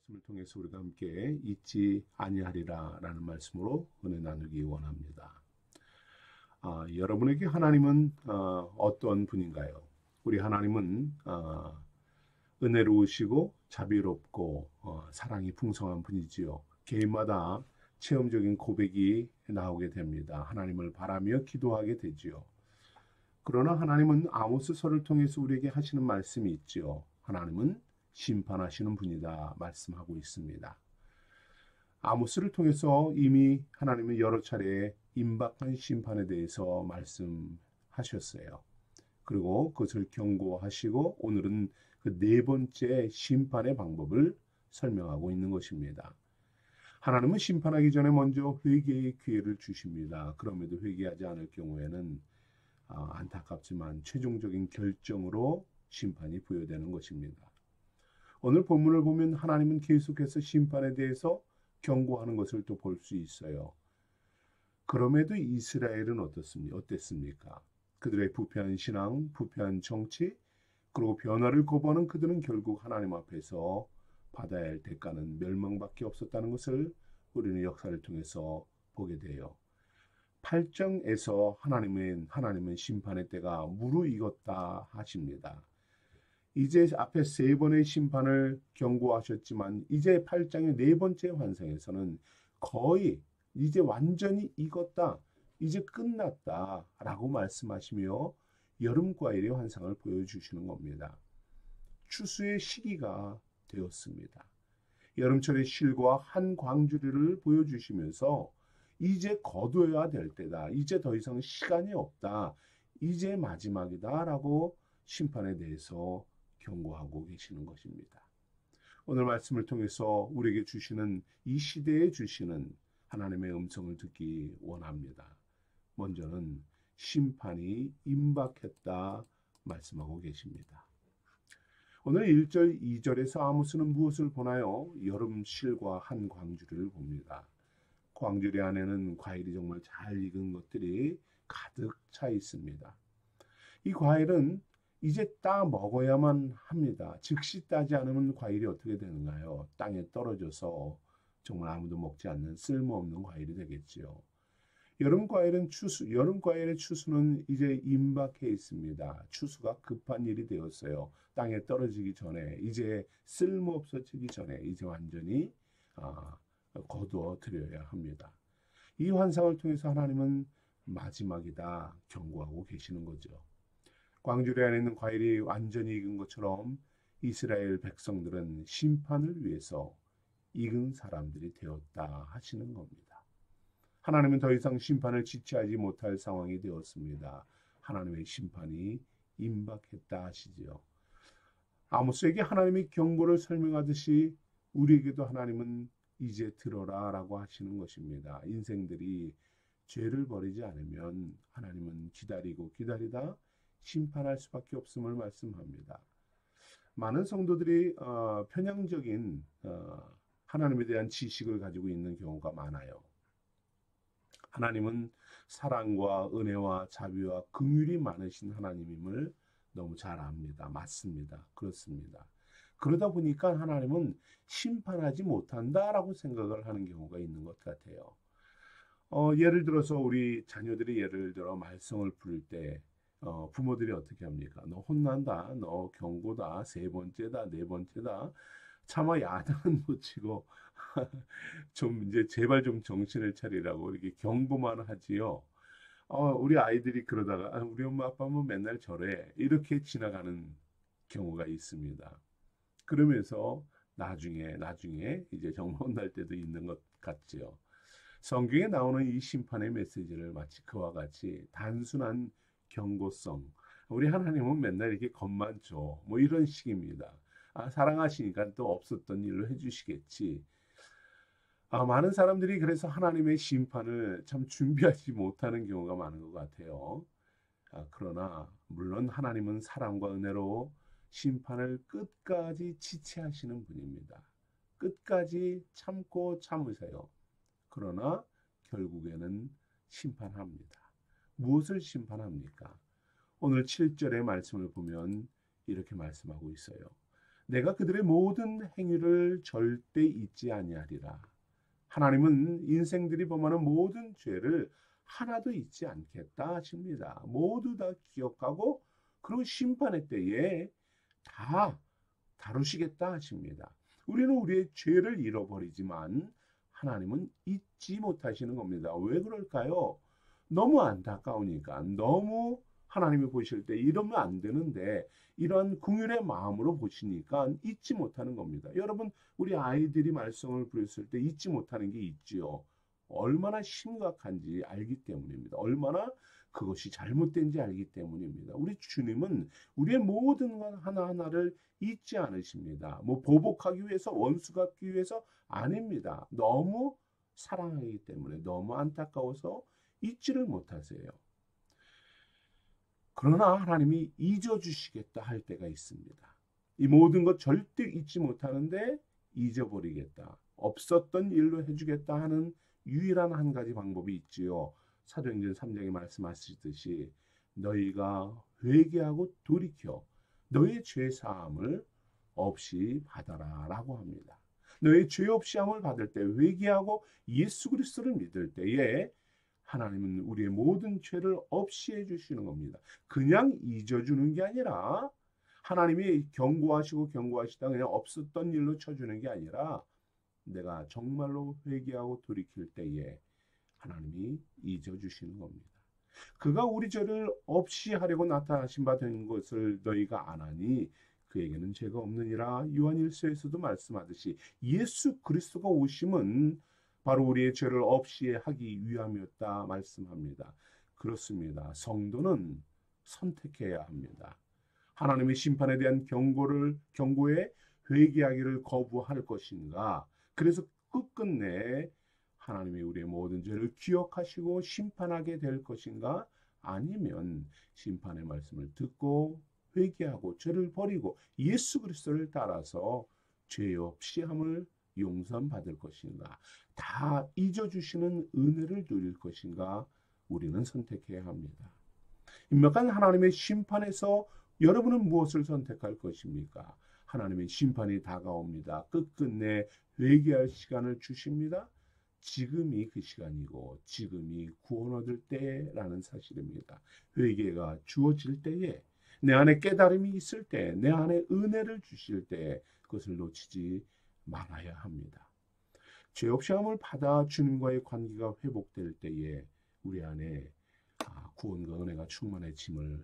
말씀을 통해서 우리가 함께 잊지 아니하리라 라는 말씀으로 은혜 나누기 원합니다. 여러분에게 하나님은 어떤 분인가요? 우리 하나님은 은혜로우시고 자비롭고 사랑이 풍성한 분이지요. 개인마다 체험적인 고백이 나오게 됩니다. 하나님을 바라며 기도하게 되지요. 그러나 하나님은 아모스서를 통해서 우리에게 하시는 말씀이 있지요. 하나님은 심판하시는 분이다 말씀하고 있습니다. 아모스를 통해서 이미 하나님은 여러 차례 임박한 심판에 대해서 말씀하셨어요. 그리고 그것을 경고하시고 오늘은 그 네 번째 심판의 방법을 설명하고 있는 것입니다. 하나님은 심판하기 전에 먼저 회개의 기회를 주십니다. 그럼에도 회개하지 않을 경우에는 안타깝지만 최종적인 결정으로 심판이 부여되는 것입니다. 오늘 본문을 보면 하나님은 계속해서 심판에 대해서 경고하는 것을 또 볼 수 있어요. 그럼에도 이스라엘은 어땠습니까? 그들의 부패한 신앙, 부패한 정치, 그리고 변화를 거부하는 그들은 결국 하나님 앞에서 받아야 할 대가는 멸망밖에 없었다는 것을 우리는 역사를 통해서 보게 돼요. 8장에서 하나님은 심판의 때가 무르익었다 하십니다. 이제 앞에 세 번의 심판을 경고하셨지만 이제 8장의 네 번째 환상에서는 거의 이제 완전히 익었다, 이제 끝났다 라고 말씀하시며 여름과일의 환상을 보여주시는 겁니다. 추수의 시기가 되었습니다. 여름철의 실과 한 광주리를 보여주시면서 이제 거두어야 될 때다, 이제 더 이상 시간이 없다, 이제 마지막이다 라고 심판에 대해서 경고하고 계시는 것입니다. 오늘 말씀을 통해서 우리에게 주시는 이 시대에 주시는 하나님의 음성을 듣기 원합니다. 먼저는 심판이 임박했다 말씀하고 계십니다. 오늘 1절, 2절에서 아모스는 무엇을 보나요? 여름 실과 한 광주리를 봅니다. 광주리 안에는 과일이 정말 잘 익은 것들이 가득 차 있습니다. 이 과일은 이제 따 먹어야만 합니다. 즉시 따지 않으면 과일이 어떻게 되는가요? 땅에 떨어져서 정말 아무도 먹지 않는 쓸모없는 과일이 되겠지요. 여름 과일의 추수는 이제 임박해 있습니다. 추수가 급한 일이 되었어요. 땅에 떨어지기 전에, 이제 쓸모없어지기 전에 이제 완전히 거두어 드려야 합니다. 이 환상을 통해서 하나님은 마지막이다 경고하고 계시는 거죠. 광주리 안에 있는 과일이 완전히 익은 것처럼 이스라엘 백성들은 심판을 위해서 익은 사람들이 되었다 하시는 겁니다. 하나님은 더 이상 심판을 지체하지 못할 상황이 되었습니다. 하나님의 심판이 임박했다 하시지요. 아모스에게 하나님의 경고를 설명하듯이 우리에게도 하나님은 이제 들어라 라고 하시는 것입니다. 인생들이 죄를 버리지 않으면 하나님은 기다리고 기다리다 심판할 수밖에 없음을 말씀합니다. 많은 성도들이 편향적인 하나님에 대한 지식을 가지고 있는 경우가 많아요. 하나님은 사랑과 은혜와 자비와 긍휼이 많으신 하나님임을 너무 잘 압니다. 맞습니다. 그렇습니다. 그러다 보니까 하나님은 심판하지 못한다라고 생각을 하는 경우가 있는 것 같아요. 예를 들어서 우리 자녀들이 예를 들어 말썽을 부릴 때 부모들이 어떻게 합니까? 너 혼난다, 너 경고다, 세 번째다, 네 번째다. 차마 야단은 못 치고 좀 이제 제발 좀 정신을 차리라고 이렇게 경고만 하지요. 우리 아이들이 그러다가 우리 엄마 아빠는 맨날 저래 이렇게 지나가는 경우가 있습니다. 그러면서 나중에 이제 정말 혼날 때도 있는 것 같지요. 성경에 나오는 이 심판의 메시지를 마치 그와 같이 단순한 경고성, 우리 하나님은 맨날 이렇게 겁만 줘, 뭐 이런 식입니다. 사랑하시니까 또 없었던 일로 해주시겠지. 많은 사람들이 그래서 하나님의 심판을 참 준비하지 못하는 경우가 많은 것 같아요. 그러나 물론 하나님은 사랑과 은혜로 심판을 끝까지 지체하시는 분입니다. 끝까지 참고 참으세요. 그러나 결국에는 심판합니다. 무엇을 심판합니까? 오늘 7절의 말씀을 보면 이렇게 말씀하고 있어요. 내가 그들의 모든 행위를 절대 잊지 아니하리라. 하나님은 인생들이 범하는 모든 죄를 하나도 잊지 않겠다 하십니다. 모두 다 기억하고 그리고 심판의 때에 다 다루시겠다 하십니다. 우리는 우리의 죄를 잃어버리지만 하나님은 잊지 못하시는 겁니다. 왜 그럴까요? 너무 안타까우니까. 너무 하나님이 보실 때 이러면 안 되는데 이런 긍휼의 마음으로 보시니까 잊지 못하는 겁니다. 여러분, 우리 아이들이 말썽을 부렸을 때 잊지 못하는 게 있지요. 얼마나 심각한지 알기 때문입니다. 얼마나 그것이 잘못된지 알기 때문입니다. 우리 주님은 우리의 모든 것 하나하나를 잊지 않으십니다. 뭐 보복하기 위해서, 원수 갚기 위해서 아닙니다. 너무 사랑하기 때문에, 너무 안타까워서 잊지를 못하세요. 그러나 하나님이 잊어주시겠다 할 때가 있습니다. 이 모든 것 절대 잊지 못하는데 잊어버리겠다, 없었던 일로 해주겠다 하는 유일한 한 가지 방법이 있지요. 사도행전 3장에 말씀하시듯이 너희가 회개하고 돌이켜 너의 죄 사함을 없이 받아라 라고 합니다. 너의 죄 없이 함을 받을 때, 회개하고 예수 그리스도를 믿을 때에 하나님은 우리의 모든 죄를 없이 해주시는 겁니다. 그냥 잊어주는 게 아니라, 하나님이 경고하시다 그냥 없었던 일로 쳐주는 게 아니라, 내가 정말로 회개하고 돌이킬 때에 하나님이 잊어주시는 겁니다. 그가 우리 죄를 없이 하려고 나타나신 바 된 것을 너희가 아나니 그에게는 죄가 없느니라. 요한 1서에서도 말씀하듯이 예수 그리스도가 오심은 바로 우리의 죄를 없이 하기 위함이었다 말씀합니다. 그렇습니다. 성도는 선택해야 합니다. 하나님의 심판에 대한 경고에 회개하기를 거부할 것인가? 그래서 끝끝내 하나님이 우리의 모든 죄를 기억하시고 심판하게 될 것인가? 아니면 심판의 말씀을 듣고 회개하고 죄를 버리고 예수 그리스도를 따라서 죄 없이 함을 용서받을 것인가? 다 잊어주시는 은혜를 누릴 것인가? 우리는 선택해야 합니다. 임박한 하나님의 심판에서 여러분은 무엇을 선택할 것입니까? 하나님의 심판이 다가옵니다. 끝끝내 회개할 시간을 주십니다. 지금이 그 시간이고 지금이 구원 얻을 때라는 사실입니다. 회개가 주어질 때에, 내 안에 깨달음이 있을 때, 내 안에 은혜를 주실 때 그것을 놓치지 말아야 합니다. 죄 없이 함을 받아 주님과의 관계가 회복될 때에 우리 안에 구원과 은혜가 충만해짐을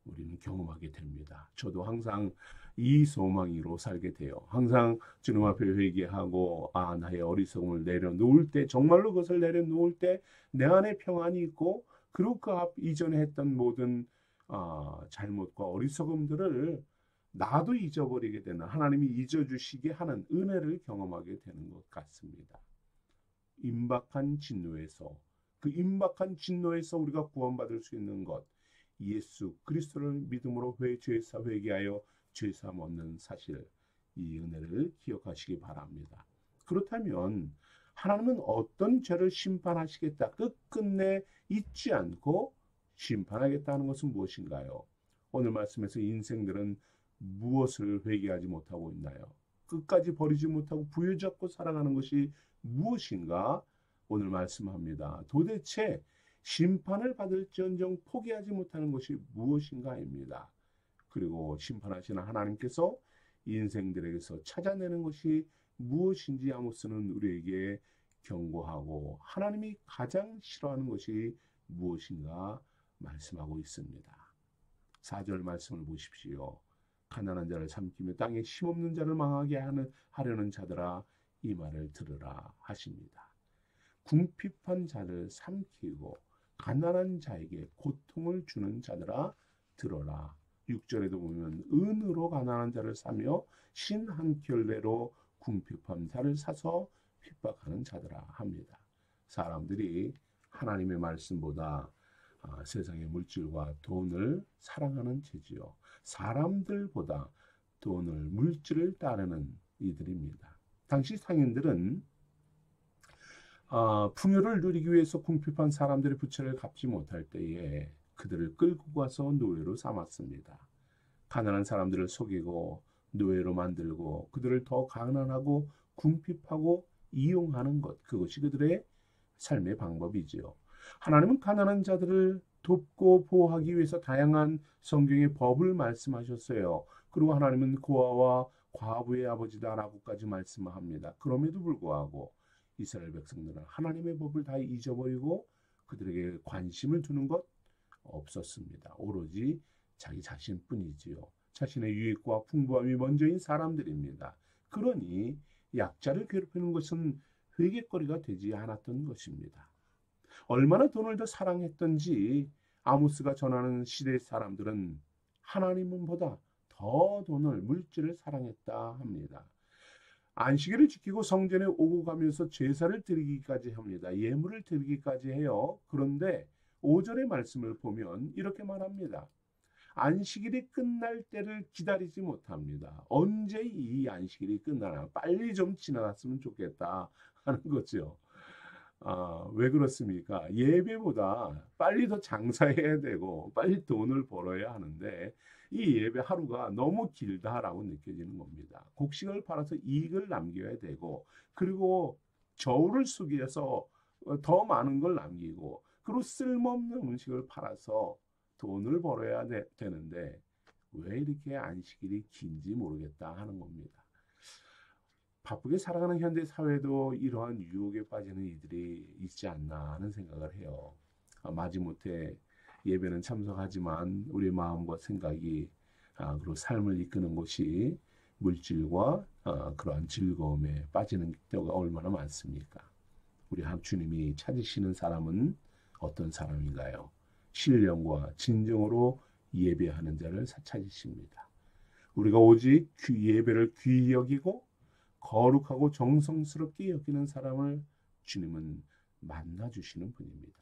우리는 경험하게 됩니다. 저도 항상 이 소망으로 살게 돼요. 항상 주님 앞에 회개하고 나의 어리석음을 내려놓을 때, 정말로 그것을 내려놓을 때 내 안에 평안이 있고, 그리고 그 이전에 했던 모든 잘못과 어리석음들을 나도 잊어버리게 되는, 하나님이 잊어주시게 하는 은혜를 경험하게 되는 것 같습니다. 임박한 진노에서, 그 임박한 진노에서 우리가 구원받을 수 있는 것, 예수 그리스도를 믿음으로 죄사 회개하여 죄사함 얻는 사실, 이 은혜를 기억하시기 바랍니다. 그렇다면 하나님은 어떤 죄를 심판하시겠다, 끝끝내 잊지 않고 심판하겠다는 것은 무엇인가요? 오늘 말씀에서 인생들은 무엇을 회개하지 못하고 있나요? 끝까지 버리지 못하고 부여잡고 살아가는 것이 무엇인가? 오늘 말씀합니다. 도대체 심판을 받을지언정 포기하지 못하는 것이 무엇인가입니다. 그리고 심판하시는 하나님께서 인생들에게서 찾아내는 것이 무엇인지 아모스는 우리에게 경고하고, 하나님이 가장 싫어하는 것이 무엇인가 말씀하고 있습니다. 4절 말씀을 보십시오. 가난한 자를 삼키며 땅에 힘없는 자를 망하게 하려는 자들아, 이 말을 들으라 하십니다. 궁핍한 자를 삼키고 가난한 자에게 고통을 주는 자들아 들어라. 6절에도 보면 은으로 가난한 자를 사며 신 한 켤레로 궁핍한 자를 사서 핍박하는 자들아 합니다. 사람들이 하나님의 말씀보다 세상의 물질과 돈을 사랑하는 죄지요. 사람들보다 돈을, 물질을 따르는 이들입니다. 당시 상인들은 풍요를 누리기 위해서 궁핍한 사람들의 부채를 갚지 못할 때에 그들을 끌고 가서 노예로 삼았습니다. 가난한 사람들을 속이고 노예로 만들고 그들을 더 가난하고 궁핍하고 이용하는 것, 그것이 그들의 삶의 방법이지요. 하나님은 가난한 자들을 돕고 보호하기 위해서 다양한 성경의 법을 말씀하셨어요. 그리고 하나님은 고아와 과부의 아버지다라고까지 말씀합니다. 그럼에도 불구하고 이스라엘 백성들은 하나님의 법을 다 잊어버리고 그들에게 관심을 두는 것 없었습니다. 오로지 자기 자신뿐이지요. 자신의 유익과 풍부함이 먼저인 사람들입니다. 그러니 약자를 괴롭히는 것은 회개거리가 되지 않았던 것입니다. 얼마나 돈을 더 사랑했던지 아모스가 전하는 시대의 사람들은 하나님보다 더 돈을, 물질을 사랑했다 합니다. 안식일을 지키고 성전에 오고 가면서 제사를 드리기까지 합니다. 예물을 드리기까지 해요. 그런데 5절의 말씀을 보면 이렇게 말합니다. 안식일이 끝날 때를 기다리지 못합니다. 언제 이 안식일이 끝나나 빨리 좀 지나갔으면 좋겠다 하는 거죠. 왜 그렇습니까? 예배보다 빨리 더 장사해야 되고 빨리 돈을 벌어야 하는데 이 예배 하루가 너무 길다라고 느껴지는 겁니다. 곡식을 팔아서 이익을 남겨야 되고 그리고 저울을 숙여서 더 많은 걸 남기고 그리고 쓸모없는 음식을 팔아서 돈을 벌어야 되는데 왜 이렇게 안식일이 긴지 모르겠다 하는 겁니다. 바쁘게 살아가는 현대 사회도 이러한 유혹에 빠지는 이들이 있지 않나 하는 생각을 해요. 마지못해 예배는 참석하지만 우리 마음과 생각이 그리고 삶을 이끄는 것이 물질과 그러한 즐거움에 빠지는 경우가 얼마나 많습니까? 우리 주님이 찾으시는 사람은 어떤 사람인가요? 신령과 진정으로 예배하는 자를 찾으십니다. 우리가 오직 예배를 귀히 여기고 거룩하고 정성스럽게 여기는 사람을 주님은 만나주시는 분입니다.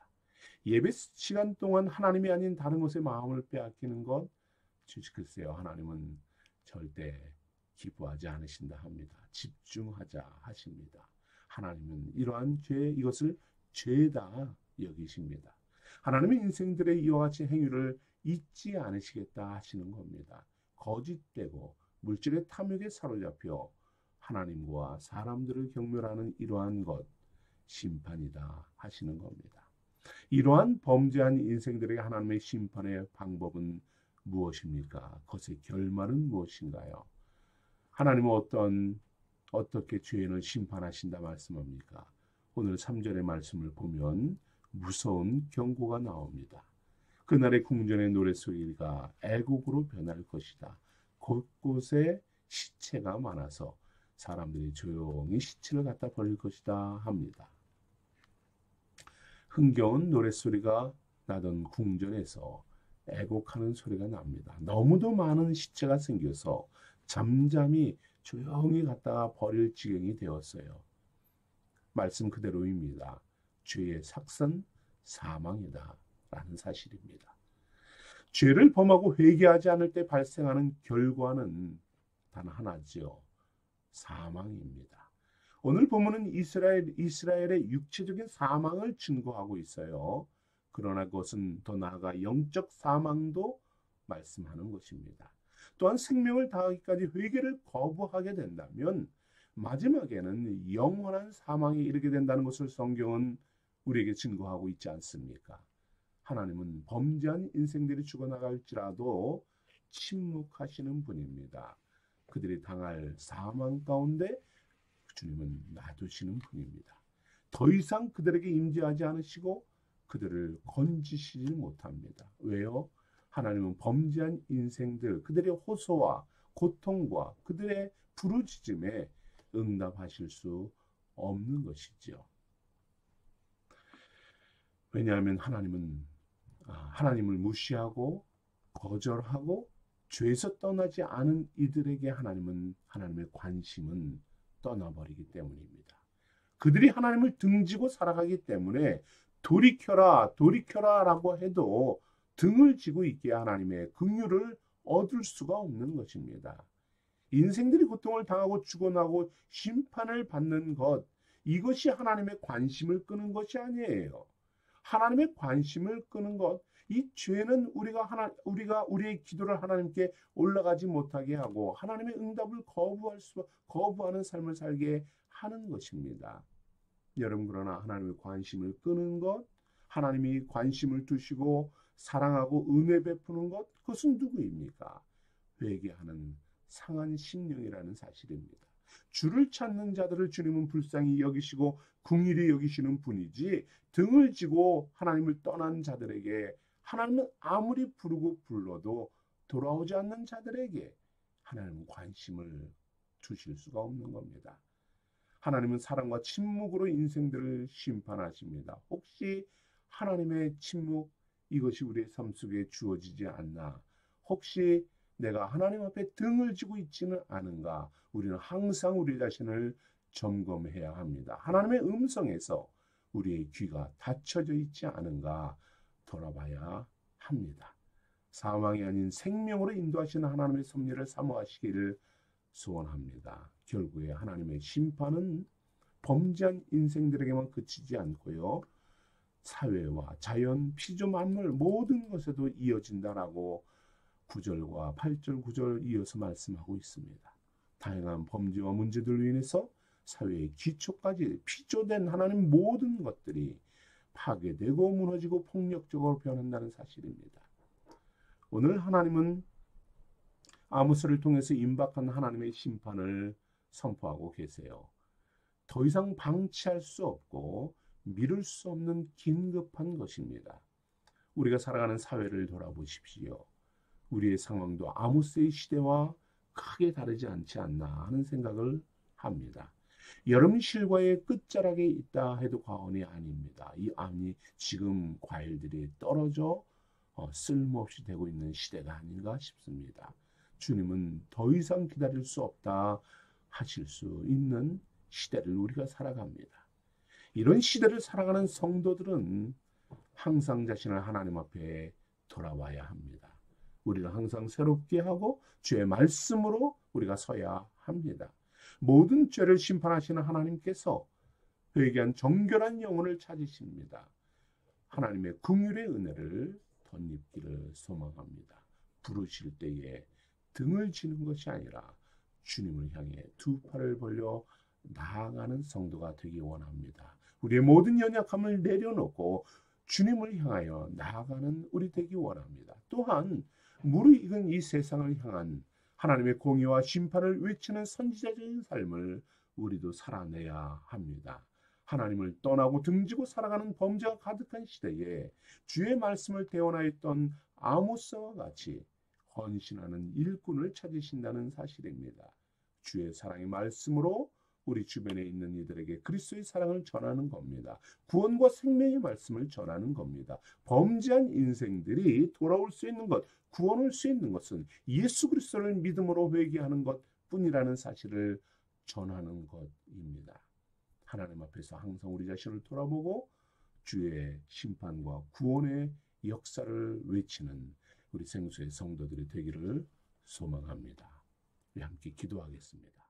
예배 시간 동안 하나님이 아닌 다른 것에 마음을 빼앗기는 것, 글쎄요, 하나님은 절대 기뻐하지 않으신다 합니다. 집중하자 하십니다. 하나님은 이러한 이것을 죄다 여기십니다. 하나님의 인생들의 이와 같이 행위를 잊지 않으시겠다 하시는 겁니다. 거짓되고 물질의 탐욕에 사로잡혀 하나님과 사람들을 경멸하는 이러한 것, 심판이다 하시는 겁니다. 이러한 범죄한 인생들에게 하나님의 심판의 방법은 무엇입니까? 그것의 결말은 무엇인가요? 하나님은 어떻게 죄인을 심판하신다 말씀합니까? 오늘 3절의 말씀을 보면 무서운 경고가 나옵니다. 그날의 궁전의 노랫소리가 애곡으로 변할 것이다. 곳곳에 시체가 많아서 사람들이 조용히 시체를 갖다 버릴 것이다 합니다. 흥겨운 노랫소리가 나던 궁전에서 애곡하는 소리가 납니다. 너무도 많은 시체가 생겨서 잠잠히 조용히 갖다가 버릴 지경이 되었어요. 말씀 그대로입니다. 죄의 삭선 사망이다 라는 사실입니다. 죄를 범하고 회개하지 않을 때 발생하는 결과는 단 하나죠. 사망입니다. 오늘 본문은 이스라엘의 육체적인 사망을 증거하고 있어요. 그러나 그것은 더 나아가 영적 사망도 말씀하는 것입니다. 또한 생명을 다하기까지 회개를 거부하게 된다면 마지막에는 영원한 사망에 이르게 된다는 것을 성경은 우리에게 증거하고 있지 않습니까? 하나님은 범죄한 인생들이 죽어나갈지라도 침묵하시는 분입니다. 그들이 당할 사망 가운데 주님은 놔두시는 분입니다. 더 이상 그들에게 임재하지 않으시고 그들을 건지시지 못합니다. 왜요? 하나님은 범죄한 인생들, 그들의 호소와 고통과 그들의 부르짖음에 응답하실 수 없는 것이지요. 왜냐하면 하나님을 무시하고 거절하고 죄에서 떠나지 않은 이들에게 하나님의 관심은 떠나버리기 때문입니다. 그들이 하나님을 등지고 살아가기 때문에 돌이켜라 라고 해도 등을 지고 있기에 하나님의 긍휼을 얻을 수가 없는 것입니다. 인생들이 고통을 당하고 죽어나고 심판을 받는 것, 이것이 하나님의 관심을 끄는 것이 아니에요. 하나님의 관심을 끄는 것, 이 죄는 우리가 우리의 기도를 하나님께 올라가지 못하게 하고 하나님의 응답을 거부하는 삶을 살게 하는 것입니다. 여러분, 그러나 하나님의 관심을 끄는 것, 하나님이 관심을 두시고 사랑하고 은혜 베푸는 것, 그것은 누구입니까? 회개하는 상한 심령이라는 사실입니다. 주를 찾는 자들을 주님은 불쌍히 여기시고 긍휼히 여기시는 분이지, 등을 지고 하나님을 떠난 자들에게, 하나님은 아무리 부르고 불러도 돌아오지 않는 자들에게 하나님은 관심을 두실 수가 없는 겁니다. 하나님은 사랑과 침묵으로 인생들을 심판하십니다. 혹시 하나님의 침묵, 이것이 우리의 삶 속에 주어지지 않나? 혹시 내가 하나님 앞에 등을 지고 있지는 않은가? 우리는 항상 우리 자신을 점검해야 합니다. 하나님의 음성에서 우리의 귀가 닫혀져 있지 않은가 돌아봐야 합니다. 사망이 아닌 생명으로 인도하시는 하나님의 섭리를 사모하시기를 소원합니다. 결국에 하나님의 심판은 범죄한 인생들에게만 그치지 않고요, 사회와 자연, 피조 만물 모든 것에도 이어진다라고 9절과 8절, 9절 이어서 말씀하고 있습니다. 다양한 범죄와 문제들로 인해서 사회의 기초까지 피조된 하나님 모든 것들이 파괴되고 무너지고 폭력적으로 변한다는 사실입니다. 오늘 하나님은 아모스를 통해서 임박한 하나님의 심판을 선포하고 계세요. 더 이상 방치할 수 없고 미룰 수 없는 긴급한 것입니다. 우리가 살아가는 사회를 돌아보십시오. 우리의 상황도 아모스의 시대와 크게 다르지 않지 않나 하는 생각을 합니다. 여름 실과의 끝자락에 있다 해도 과언이 아닙니다. 이 암이 지금 과일들이 떨어져 쓸모없이 되고 있는 시대가 아닌가 싶습니다. 주님은 더 이상 기다릴 수 없다 하실 수 있는 시대를 우리가 살아갑니다. 이런 시대를 살아가는 성도들은 항상 자신을 하나님 앞에 돌아와야 합니다. 우리가 항상 새롭게 하고 주의 말씀으로 우리가 서야 합니다. 모든 죄를 심판하시는 하나님께서 회개한 정결한 영혼을 찾으십니다. 하나님의 긍휼의 은혜를 덧입기를 소망합니다. 부르실 때에 등을 지는 것이 아니라 주님을 향해 두 팔을 벌려 나아가는 성도가 되기 원합니다. 우리의 모든 연약함을 내려놓고 주님을 향하여 나아가는 우리 되기 원합니다. 또한 무르익은 이 세상을 향한 하나님의 공의와 심판을 외치는 선지자적인 삶을 우리도 살아내야 합니다. 하나님을 떠나고 등지고 살아가는 범죄가 가득한 시대에 주의 말씀을 대원하였던 아모스와 같이 헌신하는 일꾼을 찾으신다는 사실입니다. 주의 사랑의 말씀으로 우리 주변에 있는 이들에게 그리스도의 사랑을 전하는 겁니다. 구원과 생명의 말씀을 전하는 겁니다. 범죄한 인생들이 돌아올 수 있는 것, 구원할 수 있는 것은 예수 그리스도를 믿음으로 회개하는 것뿐이라는 사실을 전하는 것입니다. 하나님 앞에서 항상 우리 자신을 돌아보고 주의 심판과 구원의 역사를 외치는 우리 생수의 성도들이 되기를 소망합니다. 우리 함께 기도하겠습니다.